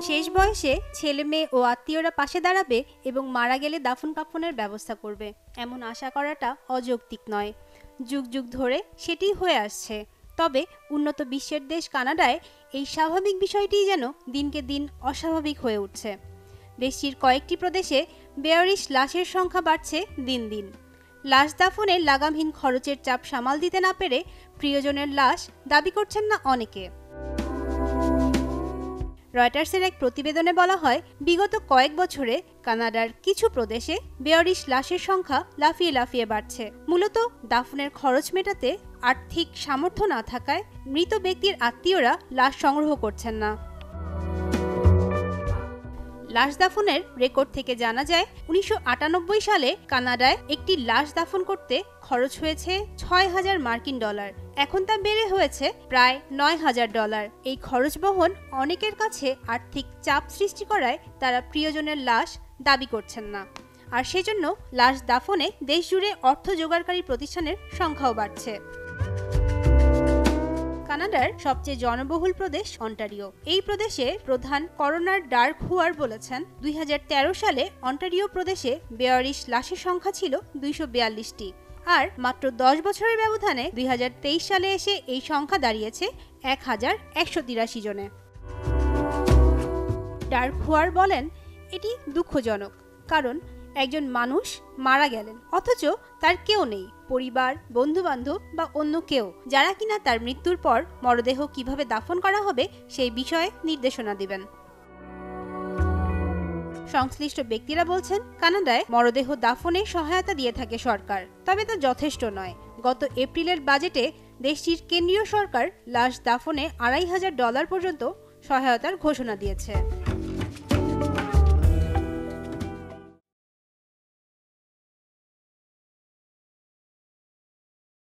শেষ বয়সে ছেলে মেয়ে ও আত্মীয়রা পাশে দাঁড়াবে এবং মারা গেলে দাফন কাফনের ব্যবস্থা করবে, এমন আশা করাটা অযৌক্তিক নয়। যুগ যুগ ধরে সেটি হয়ে আসছে। তবে উন্নত বিশ্বের দেশ কানাডায় এই স্বাভাবিক বিষয়টি যেন দিনকে দিন অস্বাভাবিক হয়ে উঠছে। দেশটির কয়েকটি প্রদেশে বেয়ারিশ লাশের সংখ্যা বাড়ছে দিন দিন। লাশ দাফনের লাগামহীন খরচের চাপ সামাল দিতে না পেরে প্রিয়জনের লাশ দাবি করছেন না অনেকে। রয়টার্সের এক প্রতিবেদনে বলা হয়, বিগত কয়েক বছরে কানাডার কিছু প্রদেশে বেয়ারিশ লাশের সংখ্যা লাফিয়ে লাফিয়ে বাড়ছে। মূলত দাফনের খরচ মেটাতে আর্থিক সামর্থ্য না থাকায় মৃত ব্যক্তির আত্মীয়রা লাশ সংগ্রহ করছেন না। লাশ দাফনের রেকর্ড থেকে জানা যায়, 1998 সালে কানাডায় একটি লাশ দাফন করতে খরচ হয়েছে $6,000 মার্কিন। এখন তা বেড়ে হয়েছে প্রায় $9,000। এই খরচ বহন অনেকের কাছে আর্থিক চাপ সৃষ্টি করায় তারা প্রিয়জনের লাশ দাবি করছেন না। আর সেজন্য লাশ দাফনে দেশজুড়ে অর্থ জোগাড়কারী প্রতিষ্ঠানের সংখ্যাও বাড়ছে। কানাডার সবচেয়ে জনবহুল প্রদেশ অন্টারিও। এই প্রদেশে প্রধান করোনার ডার্ক হুয়ার বলেছেন, 2013 সালে অন্টারিও প্রদেশে বেয়ারিশ লাশের সংখ্যা ছিল 242টি। আর মাত্র 10 বছরের ব্যবধানে 2023 সালে এসে এই সংখ্যা দাঁড়িয়েছে 1183 জনে। ডার্ক হুয়ার বলেন, এটি দুঃখজনক, কারণ একজন মানুষ মারা গেলেন অথচ তার কেউ নেই, পরিবার, বন্ধু বান্ধব বা অন্য কেউ, যারা কিনা তার মৃত্যুর পর মরদেহ কিভাবে দাফন করা হবে সেই বিষয়ে নির্দেশনা দিবেন। সংশ্লিষ্ট ব্যক্তিরা বলছেন, কানাডায় মরদেহ দাফনে সহায়তা দিয়ে থাকে সরকার, তবে তা যথেষ্ট নয়। গত এপ্রিলের বাজেটে দেশটির কেন্দ্রীয় সরকার লাশ দাফনে $2,500 পর্যন্ত সহায়তার ঘোষণা দিয়েছে।